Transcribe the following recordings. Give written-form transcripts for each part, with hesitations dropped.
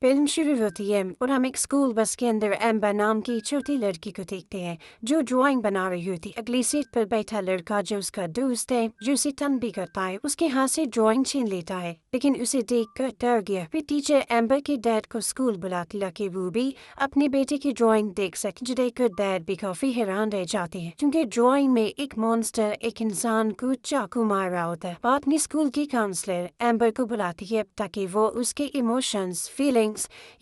Film शुरू होती है और हम एक स्कूल बस के अंदर एम्बर नाम की छोटी लड़की को देखते हैं जो ड्राइंग बना रही होती। अगली सीट पर बैठा लड़का जो उसका दोस्त है जो उसे तंग भी करता है उसके हाथ से ड्राइंग छीन लेता है, लेकिन उसे देखकर डर गया। फिर टीचर एम्बर के डैड को स्कूल बुलाती ताकि वो भी अपने बेटे की ड्राइंग देख सके, जो देखकर डैड भी काफी हैरान रह जाते हैं क्योंकि ड्राइंग में एक मॉन्स्टर एक इंसान को चाकू मार रहा होता है। बाद में स्कूल की काउंसलर एम्बर को बुलाती है ताकि वो उसके इमोशंस फीलिंग्स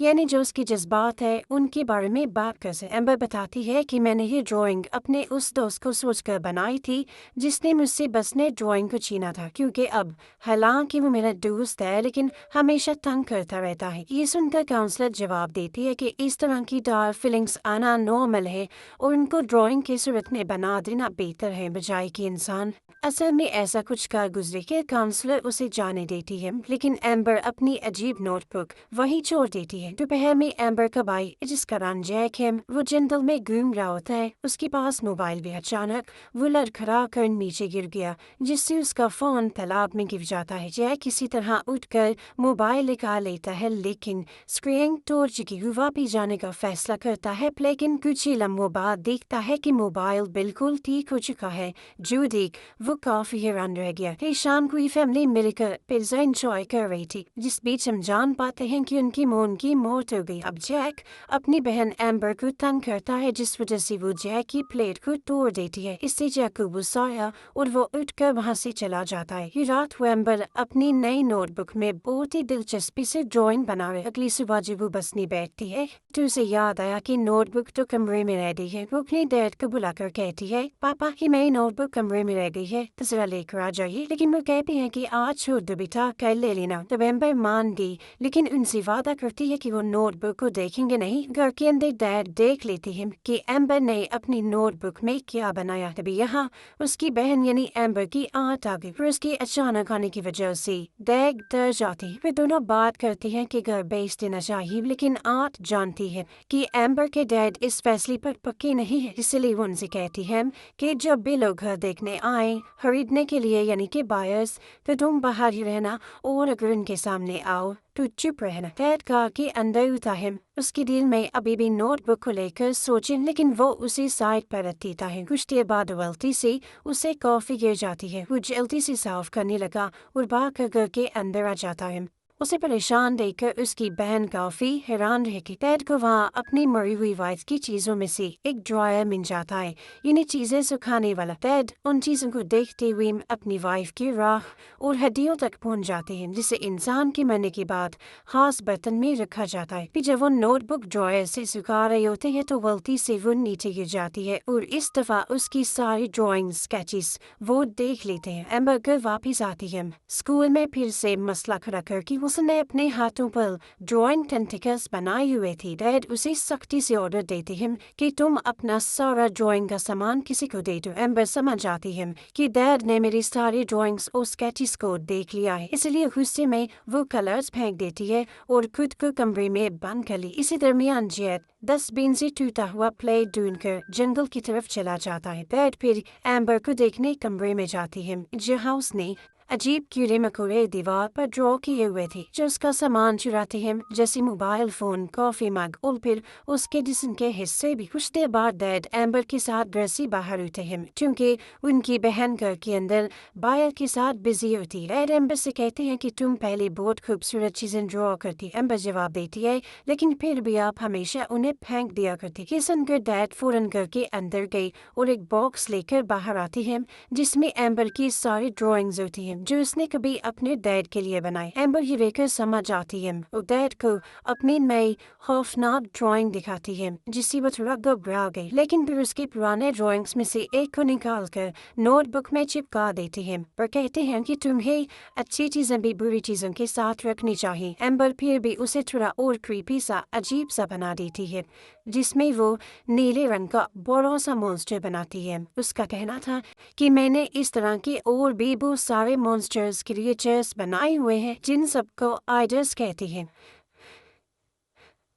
यानी जो उसके जज्बात है उनके बारे में बात कर सके। एम्बर बताती है कि मैंने ये ड्राइंग अपने उस दोस्त को सोचकर बनाई थी जिसने मुझसे बस ने ड्राइंग को छीना था, क्योंकि अब हालांकि वो मेरा दोस्त है लेकिन हमेशा तंग करता रहता है। ये सुनकर काउंसलर जवाब देती है कि इस तरह की डार्क फीलिंग्स आना नॉर्मल है और उनको ड्राइंग की सूरत में बना देना बेहतर है बजाय कि इंसान असल में ऐसा कुछ कर गुजरे के। काउंसलर उसे जाने देती है लेकिन एम्बर अपनी अजीब नोटबुक वही छोड़ देती है। दोपहर में एम्बर का भाई जिसका नाम जैक है वो जंगल में घूम रहा होता है, उसके पास मोबाइल भी। अचानक वो लड़खड़ा कर नीचे गिर गया जिससे उसका फोन तालाब में गिर जाता है। जैक किसी तरह उठकर मोबाइल निकाल लेता है लेकिन स्क्रीन तोड़ चुकी वो वापिस जाने का फैसला करता है, लेकिन कुछ ही लम्हों बाद देखता है कि मोबाइल बिल्कुल ठीक हो चुका है। जो देख वो काफी हैरान रह गया। फिर शाम को फैमिली मिलकर पिज्जा एंजॉय कर रही थी, जिस बीच हम जान पाते हैं कि उनकी मोन की मौत हो गई। अब जैक अपनी बहन एम्बर को तंग करता है जिस वजह से वो जैक की प्लेट को तोड़ देती है। इससे जैक को गुस्सा आया और वो उठकर वहां से चला जाता है। ये रात वो एम्बर अपनी नई नोटबुक में बहुत ही दिलचस्पी से ड्राइंग बना रहे। अगली सुबह जब वो बस नहीं बैठती है तो उसे याद आया कि नोटबुक तो कमरे में रह गई है। वो अपने डैड को बुलाकर कहती है पापा की मेरी नोटबुक कमरे में रह गई है तो जरा लेकर आ जाइए, लेकिन वो कहती है कि आज छोड़ दो बेटा कल ले लेना। तब एम्बर मान गई लेकिन उनसे वादा करती है कि वो नोटबुक को देखेंगे नहीं। घर के अंदर डैड देख लेती है कि एम्बर ने अपनी नोटबुक में क्या बनाया। तभी यहाँ उसकी बहन यानी एम्बर की आंट आ गई। फिर उसके अचानक आने की वजह से डैड डर जाती है। वे दोनों बात करती हैं कि घर बेच देना चाहिए, लेकिन आंट जानती है कि एम्बर के डैड इस फैसले पर पक्के नहीं है, इसलिए वो उनसे कहती है कि जब भी लोग घर देखने आए खरीदने के लिए यानी कि बायर्स, तो तुम बाहर ही रहना और अगर उनके सामने आओ तो चुप रहना। डैड कार के अंदर उठा है। उसके दिल में अभी भी नोटबुक को लेकर सोचे लेकिन वो उसे साइड पर रख देता है। कुछ देर बाद गलती से उसे कॉफी गिर जाती है। वो जल्दी से साफ करने लगा और भाग घर के अंदर आ जाता है। उसे परेशान देखकर उसकी बहन काफी हैरान रह गई। डैड को वहाँ अपनी मरी हुई वाइफ की चीजों में से एक ड्रायर मिल जाता है, यानी चीजें सुखाने वाला। डैड उन चीजों को देखते हुए अपनी वाइफ की राह और हड्डियों तक पहुंच जाते हैं, जिसे इंसान के मरने के बाद खास बर्तन में रखा जाता है। फिर जब वो नोटबुक ड्रायर से सुखा रहे होते हैं तो गलती से वो नीचे गिर जाती है और इस दफा उसकी सारी ड्राइंग स्केचेस वो देख लेते हैं। एम्बर घर वापिस आती है। स्कूल में फिर से मसला खड़ा करके उसने अपने हाथों पर ड्राइंग टेंटिकल्स बनाए हुए थे। डैड उसे सख्ती से ऑर्डर देते हैं कि तुम अपना सारा ड्राइंग का सामान किसी को दे दो। एम्बर समझ आती है कि डैड ने मेरी सारी ड्राइंग्स और स्केचेस को देख लिया है, इसलिए गुस्से में वो कलर्स फेंक देती है और खुद को कमरे में बंद कर ली। इसी दरमियान जेट डस्टबिन से टूटा हुआ प्लेट ढूंढकर जंगल की तरफ चला जाता है। डैड फिर एम्बर को देखने कमरे में जाती है जहाँ उसने अजीब कीड़े मकोड़े दीवार पर ड्रॉ किए हुए थे जो उसका सामान चुराते हैं, जैसे मोबाइल फोन कॉफी मग और फिर उसके जिस्म के हिस्से भी। कुछ देर बाद डैड एम्बर के साथ घर से बाहर होते हैं क्योंकि उनकी बहन घर के अंदर बायर के साथ बिजी होती है। डैड एम्बर से कहते हैं कि तुम पहले बहुत खूबसूरत चीजें ड्रॉ करती। एम्बर जवाब देती है लेकिन फिर भी आप हमेशा उन्हें फेंक दिया करती। ये सुनकर डैड फौरन घर के अंदर गई और एक बॉक्स लेकर बाहर आती है जिसमें एम्बर की सारी ड्रॉइंग्स होती हैं जो उसने कभी अपने डैड के लिए बनाई। एम्बर ये देखकर समझ आती है और डैड को अपनी नई खौफनाक ड्राइंग दिखाती है जिससे वो थोड़ा घबरा गई, लेकिन फिर उसके पुराने ड्राइंग्स में से एक को निकालकर नोटबुक में चिपका देती है पर कहते हैं कि तुम्हें अच्छी चीजें भी बुरी चीजों के साथ रखनी चाहिए। एम्बर फिर भी उसे थोड़ा और क्रीपी सा अजीब सा बना देती है जिसमें वो नीले रंग का बड़ा सा मॉन्स्टर बनाती है। उसका कहना था कि मैंने इस तरह के और भी बहुत सारे मॉन्स्टर्स क्रिएचर्स बनाए हुए हैं जिन सबको आइडर्स कहती हैं।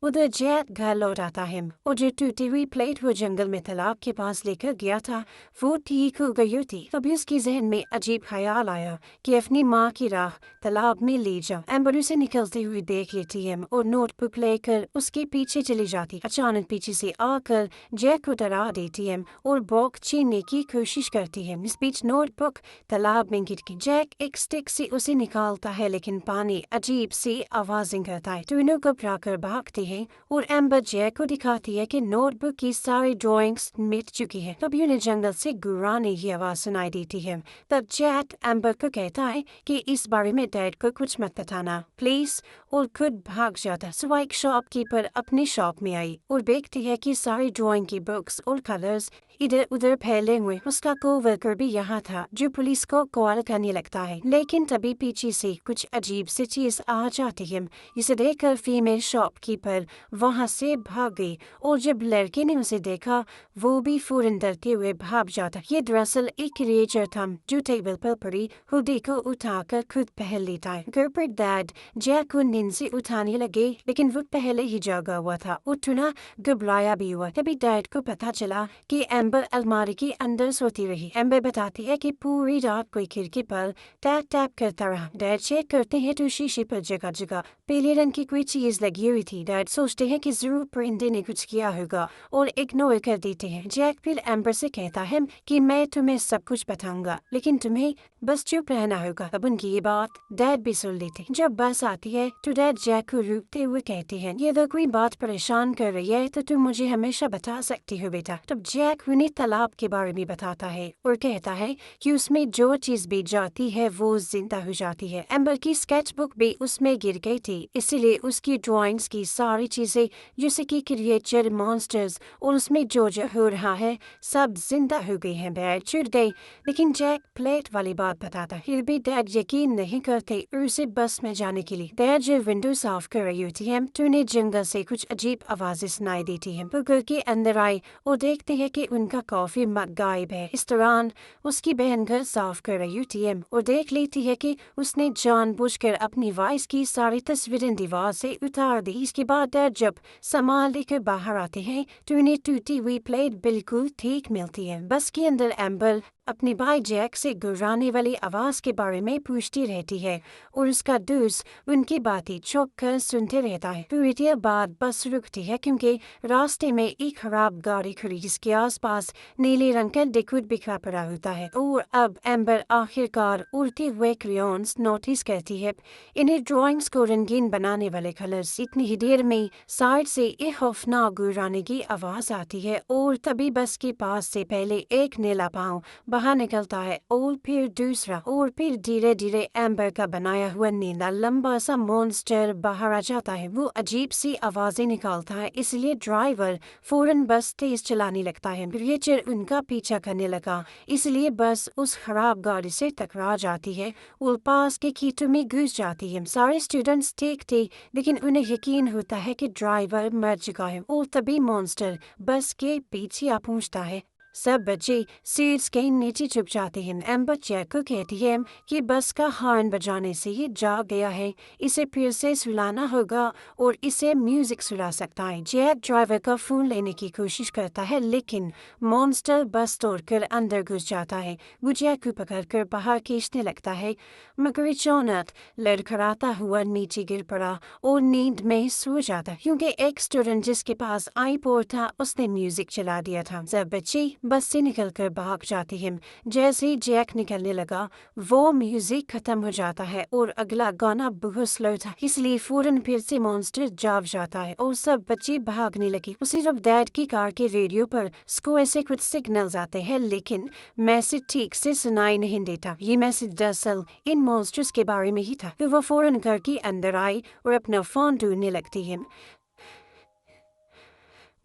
उधर जैक घर लौट आता है और जो टूटी हुई प्लेट वो जंगल में तालाब के पास लेकर गया था वो ठीक हो गई थी। तभी उसके जहन में अजीब ख्याल आया कि अपनी माँ की राह तालाब में ले जा। एम्बर उसे निकलते हुए देख लेती है और नोटबुक लेकर उसके पीछे चली जाती। अचानक पीछे से आकर जैक को डरा देती है और बॉक छीनने की कोशिश करती है। इस बीच नोटबुक तालाब में गिर गई। जैक एक स्टिक से उसे निकालता है लेकिन पानी अजीब सी आवाजें करता है। दोनों घबरा कर भागते हैं और एम्बर जैक को दिखाती है कि नोटबुक की सारी ड्राइंग्स मिट चुकी है। तभी उन्हें जंगल से गुर्राने की आवाज सुनाई देती है। तब जैक एम्बर को कहता है कि इस बारे में डैड को कुछ मत बताना प्लीज, और खुद भाग जाता। सुबह एक शॉपकीपर अपनी शॉप में आई और देखती है कि सारी ड्राइंग की बुक्स और कलर्स इधर उधर फैले हुए। उसका कोवर्कर भी यहाँ था जो पुलिस को कॉल करने लगता है, लेकिन तभी पीछे से कुछ अजीब सी चीज आ जाती है। इसे देखकर फीमेल शॉपकीपर वहाँ से भाग गई और जब लड़के ने उसे देखा वो भी फौरन डरते हुए भाग जाता। ये दरअसल एक क्रिएचर था जो टेबल पर पड़ी हुडी को उठाकर खुद पहन लेता है। घर पर डैड जैक को नींद से उठाने लगे लेकिन वो पहले ही जागा हुआ था और थोड़ा घबराया भी हुआ। तभी डैड को पता चला कि एम्बर अलमारी के अंदर सोती रही। एम्बर बताती है कि पूरी रात कोई खिड़की पर टैप टैप करता रहा। डैड चेक करते हैं तो शीशे पर जगह जगह पीले रंग की कोई चीज लगी हुई थी। डैड सोचते हैं कि जरूर परिंदे ने कुछ किया होगा और इग्नोर कर देते हैं। जैक फिर एम्बर से कहता है कि मैं तुम्हें सब कुछ बताऊंगा लेकिन तुम्हें बस चुप रहना होगा। अब उनकी ये बात डैड भी सुन लेते। जब बस आती है तो डैड जैक को रोकते हुए कहते हैं ये अगर कोई बात परेशान कर रही है तो तुम मुझे हमेशा बता सकती हो बेटा। तब जैक उन्हें तालाब के बारे में बताता है और कहता है कि उसमें जो चीज भी जाती है वो जिंदा हो जाती है। एम्बर की स्केचबुक भी उसमें गिर गई थी, इसीलिए उसकी ड्राइंग्स की सारी चीजें जैसे कि क्रिएचर, मॉन्स्टर्स और उसमें जो जो हो रहा है सब जिंदा हो गई हैं। डैड चिढ़ गए लेकिन जैक प्लेट वाली बात बताता। फिर भी डैड यकीन नहीं करते और उसे बस में जाने के लिए डैड जो विंडो साफ कर रही होती है तो उन्हें जंगल से कुछ अजीब आवाजें सुनाई देती हैं। वो घर के अंदर आए और देखते हैं कि उनका कॉफी मग गायब है। इस दौरान उसकी बहन घर साफ कर रही होती है और देख लेती है कि उसने जानबूझकर अपनी वॉइस की सारी तस्वीरें दीवार से उतार दी। इसके बाद डैड जब सामान लेकर बाहर आते हैं तो उन्हें टूटी हुई प्लेट बिल्कुल ठीक मिलती है। बस के अंदर एम्बर अपने भाई जैक से गुर्राने वाली आवाज के बारे में पूछती रहती है और उसका दोस्त उनकी बातें चुप कर सुनते रहता है। थोड़ी देर बाद बस रुकती है क्योंकि रास्ते में एक खराब गाड़ी खड़ी जिसके आसपास नीले रंग का लिक्विड बिखरा पड़ा होता है। और अब एम्बर आखिरकार उड़ते हुए क्रेयॉन्स नोटिस करती है। इन्हें ड्राइंग्स को रंगीन बनाने वाले कलर्स। इतनी ही देर में साइड से एक खौफनाक गुर्राने की आवाज आती है और तभी बस के पास से पहले एक नीला पाँव बाहर निकलता है और फिर दूसरा और फिर धीरे धीरे एम्बर का बनाया हुआ नीला लंबा सा मॉन्स्टर बाहर आ जाता है। वो अजीब सी आवाजें निकालता है, इसलिए ड्राइवर फौरन बस तेज चलाने लगता है। क्रिएचर उनका पीछा करने लगा, इसलिए बस उस खराब गाड़ी से टकरा जाती है और पास के खेतों में घुस जाती है। सारे स्टूडेंट्स ठीक थे लेकिन उन्हें यकीन होता है कि ड्राइवर मर चुका है और तभी मॉन्स्टर बस के पीछे आ पहुंचता है। सब बच्चे सीट्स के नीचे छुप जाते हैं। एम्बर जैक को कहती है कि बस का हॉर्न बजाने से ये जाग गया है, इसे फिर से सुलाना होगा और इसे म्यूजिक सुला सकता है। जैक ड्राइवर का फोन लेने की कोशिश करता है लेकिन मॉन्स्टर बस तोड़कर अंदर घुस जाता है। वो जैक को पकड़कर बाहर खींचने लगता है मगर अचानक लड़खड़ाता हुआ नीचे गिर पड़ा और नींद में सो जाता क्योंकि एक स्टूडेंट जिसके पास आईपॉड था उसने म्यूजिक चला दिया था। सब बच्चे बस से निकलकर भाग जाती हैं। जैसे ही जैक निकलने लगा वो म्यूजिक खत्म हो जाता है और अगला गाना बहुत स्लो था, इसलिए फौरन फिर से मॉन्स्टर जाग जाता है और सब बच्चे भागने लगे। उसी वक्त डैड की कार के रेडियो पर स्को ऐसे कुछ सिग्नल्स आते हैं लेकिन मैसेज ठीक से सुनाई नहीं देता। ये मैसेज दरअसल इन मॉन्स्टर्स के बारे में ही था। तो वो फौरन घर के अंदर आई और अपना फोन ढूंढने लगती है।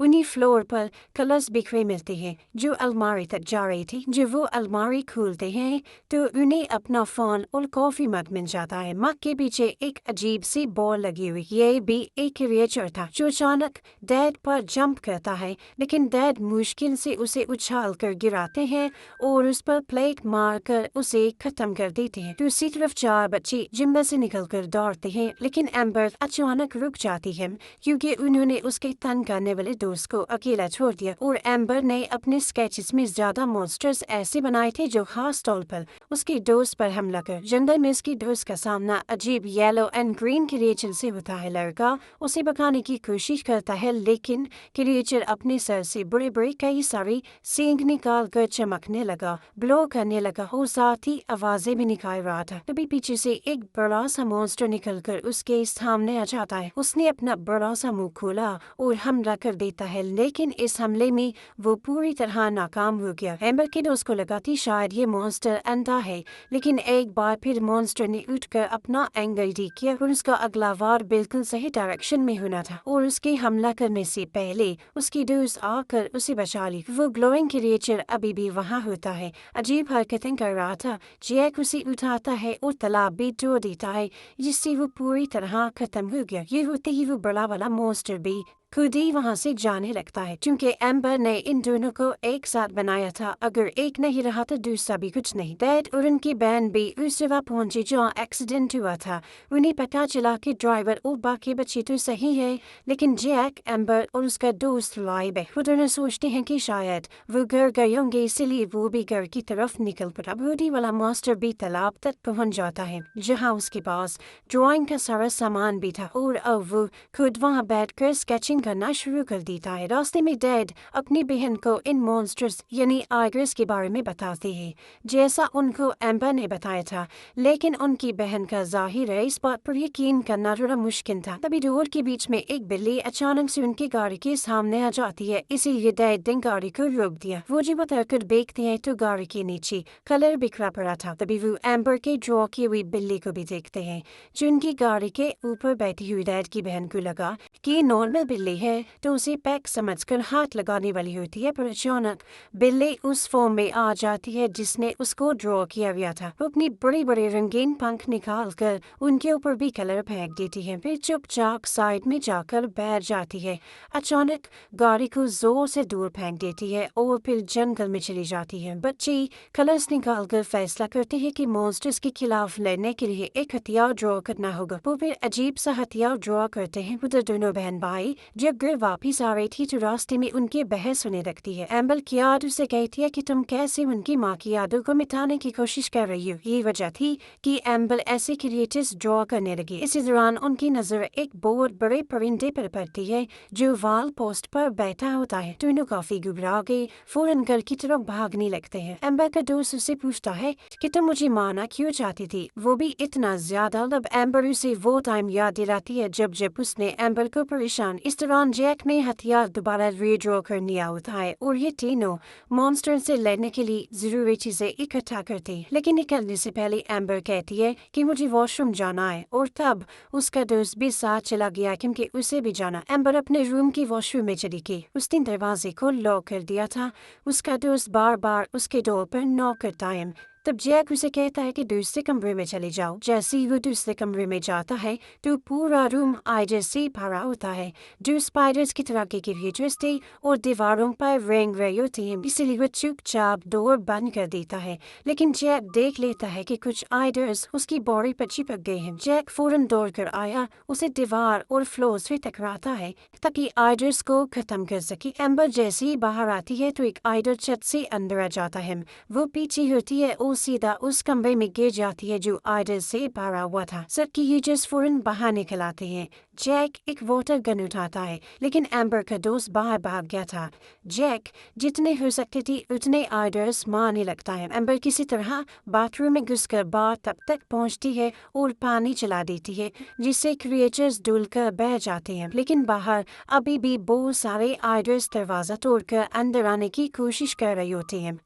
उन्हीं फ्लोर पर कलर्स बिखरे मिलते हैं। जो अलमारी तक जा रही थी, जब वो अलमारी खोलते हैं तो उन्हें अपना फोन और कॉफी मग मिल जाता है। मग के पीछे एक अजीब सी बॉल लगी हुई, ये भी एक क्रिएचर था जो अचानक डैड पर जंप करता है, लेकिन डैड मुश्किल से उसे उछाल कर गिराते हैं और उस पर प्लेट मार कर उसे खत्म कर देते हैं। दूसरी तरफ 4 बच्चे जिम में से निकल कर दौड़ते हैं, लेकिन एम्बर अचानक रुक जाती है क्योंकि उन्होंने उसके तंग करने वाले दोस्त को अकेला छोड़ दिया। और एम्बर ने अपने स्केचेस में ज्यादा मॉन्स्टर्स ऐसे बनाए थे जो खास तौर पर उसके दोस्त पर हमला कर जंगल में उसकी दोस्त का सामना अजीब येलो एंड ग्रीन क्रिएचर से होता है। लड़का उसे भगाने की कोशिश करता है, लेकिन क्रिएचर अपने सर से बड़े बड़े कई सारी सींग निकाल कर चमकने लगा, ब्लो करने लगा और साथ ही आवाजें भी निकाल रहा था। तभी पीछे से एक बड़ा सा मॉन्स्टर निकल कर उसके सामने आ जाता है। उसने अपना बड़ा सा मुंह खोला और हमला कर देता है, लेकिन इस हमले में वो पूरी तरह नाकाम हो गया। एम्बर के दोस्त को लगा थी शायद ये मॉन्स्टर अंधा है, लेकिन एक बार फिर मॉन्स्टर ने उठकर अपना एंगल डी किया और उसका अगला वार बिल्कुल सही डायरेक्शन में होना था और उसके हमला करने से पहले उसकी दोस्त आकर उसे बचा ली। वो ग्लोइंग क्रिएचर अभी भी वहाँ होता है, अजीब हरकतें कर रहा था। जैक उसे उठाता है और तालाब भी तोड़ देता है, जिससे वो पूरी तरह खत्म हो गया। ये होते ही वो बड़ा वाला मॉन्स्टर भी खुद ही वहाँ से जाने लगता है, क्योंकि एम्बर ने इन दोनों को एक साथ बनाया था। अगर एक नहीं रहा तो दूसरा भी कुछ नहीं। डैड और उनकी बहन भी उस जगह पहुंचे जहाँ एक्सीडेंट हुआ था। उन्हें पता चला कि ड्राइवर और बाकी बच्चे तो सही है, लेकिन जैक, एम्बर और उसका दोस्त लाइब वो दोनों सोचते हैं कि शायद वो घर गए होंगे, इसलिए वो भी घर की तरफ निकल पड़ा। बूढ़ी वाला मास्टर भी तालाब तक पहुंच जाता है, जहाँ उसके पास ड्राइंग का सारा सामान भी था और अब वो खुद वहाँ बैठकर स्केचिंग करना शुरू कर देता है। रास्ते में डैड अपनी बहन को इन मॉन्स्टर्स यानी आइगर्स के बारे में बताते हैं, जैसा उनको एम्बर ने बताया था, लेकिन उनकी बहन का जाहिर है इस बात पर यकीन करना थोड़ा मुश्किल था। तभी रोड के बीच में एक बिल्ली अचानक से उनकी गाड़ी के सामने आ जाती है, इसीलिए डैड ने गाड़ी को रोक दिया। वो जब उतरकर देखते हैं तो गाड़ी के नीचे कलर बिखरा पड़ा था। तभी वो एम्बर के ड्रॉ की हुई बिल्ली को भी देखते हैं, जो उनकी गाड़ी के ऊपर बैठी हुई डैड की बहन को लगा कि नॉर्मल बिल्ली है तो उसे पैक समझकर हाथ लगाने वाली होती है, पर अचानक बिल्ली उस फॉर्म में आ जाती है जिसने उसको ड्रॉ किया गया था। वो अपनी बड़े बड़े रंगीन पंख निकाल कर उनके ऊपर भी कलर फेंक देती है, फिर चुपचाप साइड में जाकर बैठ जाती है। अचानक गाड़ी को जोर से दूर फेंक देती है और फिर जंगल में चली जाती है। बच्चे कलर्स निकाल कर फैसला करते हैं कि मॉन्स्टर्स के खिलाफ लड़ने के लिए एक हथियार ड्रॉ करना होगा। वो फिर अजीब सा हथियार ड्रॉ करते हैं। उधर दोनों बहन भाई जब घर वापिस आ रही थी तो रास्ते में उनकी बहस होने लगती है। एम्बर की याद उसे कहती है कि तुम कैसे उनकी माँ की यादों को मिटाने की कोशिश कर रही हो। ये वजह थी कि एम्बर ऐसे क्रिएटर्स ड्रॉ करने लगी। इसी दौरान उनकी नजर एक बहुत बड़े परिंदे पर पड़ती है जो वाल पोस्ट पर बैठा होता है। दोनों काफी घबरा गए, फौरन घर की तरफ भागने लगते हैं। एम्बर का दोस्त उसे पूछता है कि तुम मुझे मारना क्यों चाहती थी, वो भी इतना ज्यादा। तब एम्बर उसे वो टाइम याद दिलाती है जब उसने एम्बर को परेशान। इस दौरान जैक ने हथियार दोबारा रीड्रॉ करने होता है और ये तीनों मॉन्स्टर से लड़ने के लिए जरूरी चीजें इकट्ठा करते हैं। लेकिन निकलने से पहले एम्बर कहती है कि मुझे वॉशरूम जाना है, और तब उसका दोस्त भी साथ चला गया क्योंकि उसे भी जाना। एम्बर अपने रूम की वॉशरूम में चली गई। उसने दरवाजे को लॉक कर दिया था। उसका दोस्त बार बार उसके डोर पर नॉक करता है। तब जैक उसे कहता है कि दूसरे कमरे में चले जाओ। जैसे ही वो दूसरे कमरे में जाता है तो पूरा रूम आइडर से भरा होता है, जो स्पाइडर्स की तरह के क्रिएचर्स थे और दीवारों पर रेंग रहे होते हैं। इसीलिए वो चुपचाप डोर बंद कर देता है, लेकिन जैक देख लेता है कि कुछ आइडर्स उसकी बॉडी पर चिपक गए हैं। जैक फौरन दौड़ कर आया, उसे दीवार और फ्लोर से टकराता है ताकि आइडर्स को खत्म कर सके। एम्बर जैसे ही बाहर आती है तो एक आइडर छत से अंदर आ जाता है। वो पीछे होती है और सीधा उस कमरे में गिर जाती है जो आइडर से भरा हुआ था। सबकी यूजर्स फौरन बाहर निकल आते हैं। जैक एक वाटर गन उठाता है, लेकिन एम्बर का दोस्त बाहर भाग गया था। जैक जितने हो सकते थे उतने आइडर्स मारने लगता है। एम्बर किसी तरह बाथरूम में घुसकर बाहर तब तक पहुंचती है और पानी चला देती है, जिससे क्रिएचर्स डुलकर बह जाते हैं। लेकिन बाहर अभी भी बहुत सारे आइडर्स दरवाजा तोड़कर अंदर आने की कोशिश कर रहे होते हैं।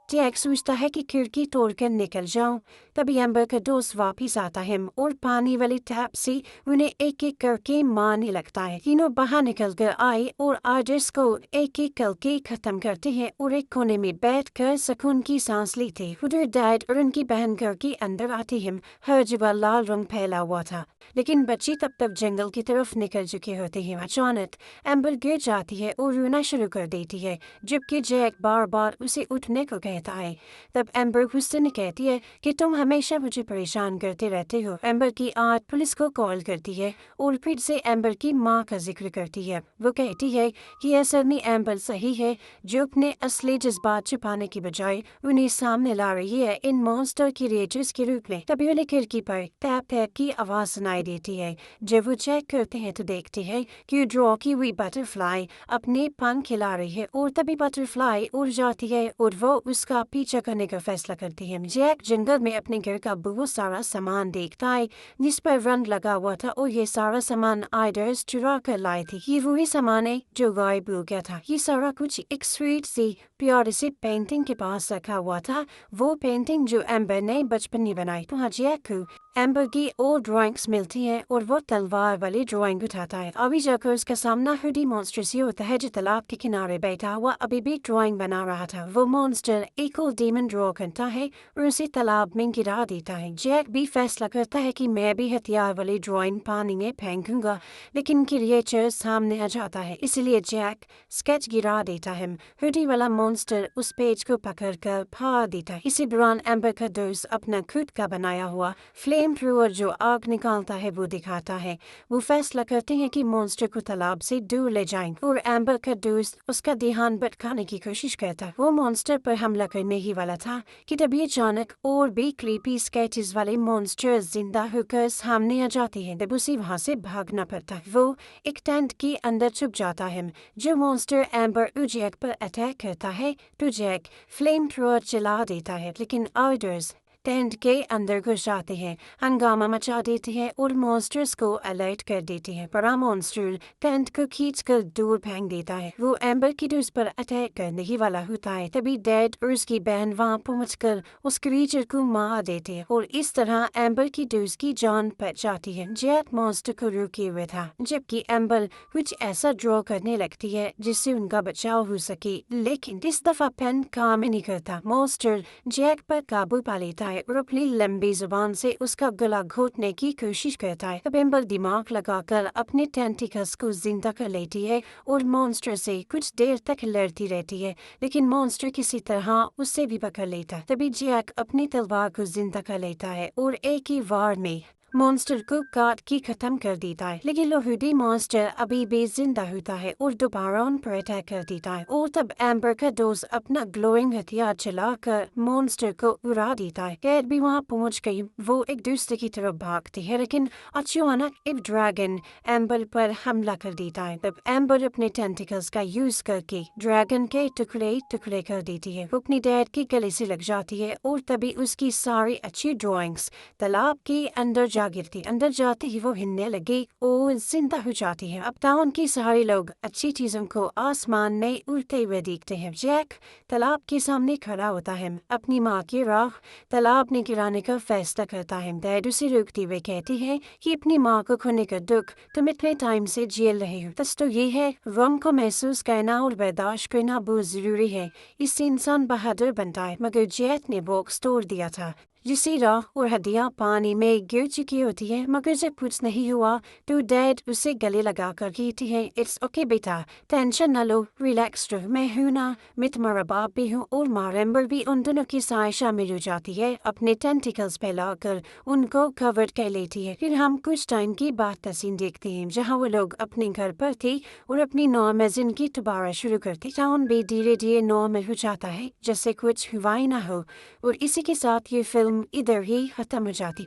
जैक सोचता है कि खिड़की तोड़कर निकल जाऊं। तभी एम्बर का दोस्त वापिस आता है और पानी वाली टैप से उन्हें एक एक करके मारने लगता है। तीनों बाहर निकल कर आए और आर्डर्स को एक एक करके खत्म करते हैं और एक कोने में बैठकर सुकून की सांस लेते। उधर डैड और उनकी बहन घर के अंदर आते हैं। हर जगह लाल रंग फैला हुआ था, लेकिन बच्चे तब तक जंगल की तरफ निकल चुके होते हैं। अचानक एम्बर गिर जाती है और रोना शुरू कर देती है, जबकि जैक बार बार उसे उठने को कहता है। तब एम्बर गुस्से में कहती है कि तुम हमेशा मुझे परेशान करते रहते हो। एम्बर की आंट पुलिस को कॉल करती है और फिर से एम्बर की माँ का जिक्र करती है। वो कहती है कि असल में एम्बर सही है, जो अपने असली जज्बात छुपाने की बजाय उन्हें सामने ला रही है इन मॉन्स्टर की रेजेस के रूप में। तभी उन्हें खिड़की पर टैप टैप की आवाज सुनाई देती है। जब वो चेक करते हैं तो देखते हैं कि ड्रॉ की हुई बटरफ्लाई अपने पंख हिला रही है और तभी बटरफ्लाई उड़ जाती है और वो उसका पीछा करने का फैसला करती है। जैक जंगल में अपने घर का बहुत सारा सामान देखता है जिस पर रंग लगा हुआ था और ये सारा सामान आइडर्स चुरा कर लाए थे। ये वही सामान है जो गायब हो गया था। ये सारा कुछ एक स्वीट सी प्यारे से पेंटिंग के पास रखा हुआ था, वो पेंटिंग जो एम्बर ने बचपन में बनाई। तो जैक को एम्बर की ओल्ड ड्राइंग्स मिलती हैं और वो तलवार वाली ड्राइंग उठाता है। अभी जाकर उसका सामना हुडी मॉन्स्टर से होता है जो तालाब के किनारे बैठा हुआ अभी भी ड्राइंग बना रहा था। वो मॉन्स्टर एक और डीमन ड्रॉ करता है और उसे तालाब में गिरा देता है। जैक भी फैसला करता है कि मैं भी हथियार वाली ड्राइंग पानी में फेंकूंगा, लेकिन क्रिएचर सामने आ जाता है, इसलिए जैक स्केच गिरा देता है। हुडी वाला मॉन्स्टर उस पेज को पकड़कर फाड़ देता है। इसी दौरान एम्बर का दोस्त अपना खुद का बनाया हुआ फ्लेम थ्रोअर जो आग निकालता है वो दिखाता है। वो फैसला करते हैं कि मॉन्स्टर को तालाब से दूर ले जाएंगे और एम्बर का दोस्त उसका ध्यान भटकाने की कोशिश करता है। वो मॉन्स्टर पर हमला करने ही वाला था कि तभी अचानक और भी क्रीपी स्केचेस वाले मॉन्स्टर जिंदा होकर सामने आ जाते हैं। तब उसे वहां से भागना पड़ता है। वो एक टेंट के अंदर छुप जाता है। जो मॉन्स्टर एम्बर और जैक पर अटैक करता है तो जैक फ्लेम थ्रोअर चला देता है, लेकिन आर्डर्स टेंट के अंदर घुस जाते हैं, हंगामा मचा देते हैं और मॉन्स्टर्स को अलर्ट कर देते हैं। बड़ा मॉन्स्टर टेंट को खींचकर दूर फेंक देता है। वो एम्बर की दोस्त पर अटैक करने ही वाला होता है। तभी डैड और उसकी बहन वहां पहुंचकर उस क्रीचर को मार देते हैं और इस तरह एम्बर की दोस्त की जान बच जाती है। जैक मॉन्स्टर को रोके हुए था, जबकि एम्बर कुछ ऐसा ड्रॉ करने लगती है जिससे उनका बचाव हो सके, लेकिन इस दफा पेन काम नहीं करता। मॉन्स्टर जैक पर काबू पा लेता है और अपनी लंबी जुबान से उसका गला घोटने की कोशिश करता है। तब एम्बर दिमाग लगाकर अपने टेंटिकल्स को जिंदा कर लेती है और मॉन्स्टर से कुछ देर तक लड़ती रहती है, लेकिन मॉन्स्टर किसी तरह उससे भी पकड़ लेता है। तभी जैक अपनी तलवार को जिंदा कर लेता है और एक ही वार में मॉन्स्टर को काट के खत्म कर देता है। लेकिन लोहुडी मॉन्स्टर अभी भी जिंदा होता है और दोबारा उन पर अटैक कर देता है और तब एम्बर का दोस्त अपना ग्लोइंग हथियार चलाकर मॉन्स्टर को उड़ा देता है। कैट भी वहां पहुंच गई। वो एक दूसरे की तरफ भागती है, लेकिन अचानक एक ड्रैगन एम्बर पर हमला कर देता है। तब एम्बर अपने टेंटिकल्स का यूज करके ड्रैगन के टुकड़े टुकड़े कर देती है। वो अपनी डैड के गले से लग जाती है और तभी उसकी सारी अच्छी ड्राइंग्स तालाब के अंदर गिरती। अंदर जाते ही वो हिलने लगी और जिंदा हो जाती है। अब टाउन के सारे लोग अच्छी चीजों को आसमान में उड़ते हुए देखते हैं। जैक तालाब के सामने खड़ा होता है, अपनी माँ की राह तालाब में गिराने का फैसला करता है। डैड उसे रोकते हुए कहती है कि अपनी माँ को खोने का दुख तुम इतने टाइम से झेल रहे हो। सच तो ये है, गम को महसूस करना और बर्दाश्त करना बहुत जरूरी है, इससे इंसान बहादुर बनता है। मगर जैक ने बॉक्स तोड़ दिया था जिससे राह और हड्डियां पानी में गिर चुकी होती है। मगर जब कुछ नहीं हुआ तो डैड उसे गले लगा कर कहती है, इट्स ओके बेटा, टेंशन न लो, रिलैक्स रहो, मैं हूं ना, मैं तुम्हारा बाप भी हूँ और माँ एम्बर भी। उन दोनों की साय शामिल हो जाती है, अपने टेंटिकल्स फैलाकर उनको कवर कर लेती है। फिर हम कुछ टाइम की बात का सीन देखते हैं जहाँ वो लोग अपने घर पर थे और अपनी नॉर्मल जिंदगी दोबारा शुरू करते। टाउन भी धीरे धीरे नॉर्मल हो जाता है जैसे कुछ हुआ ही ना हो, और इसी के साथ ये फिल्म इधर ही खत्म हो जाती।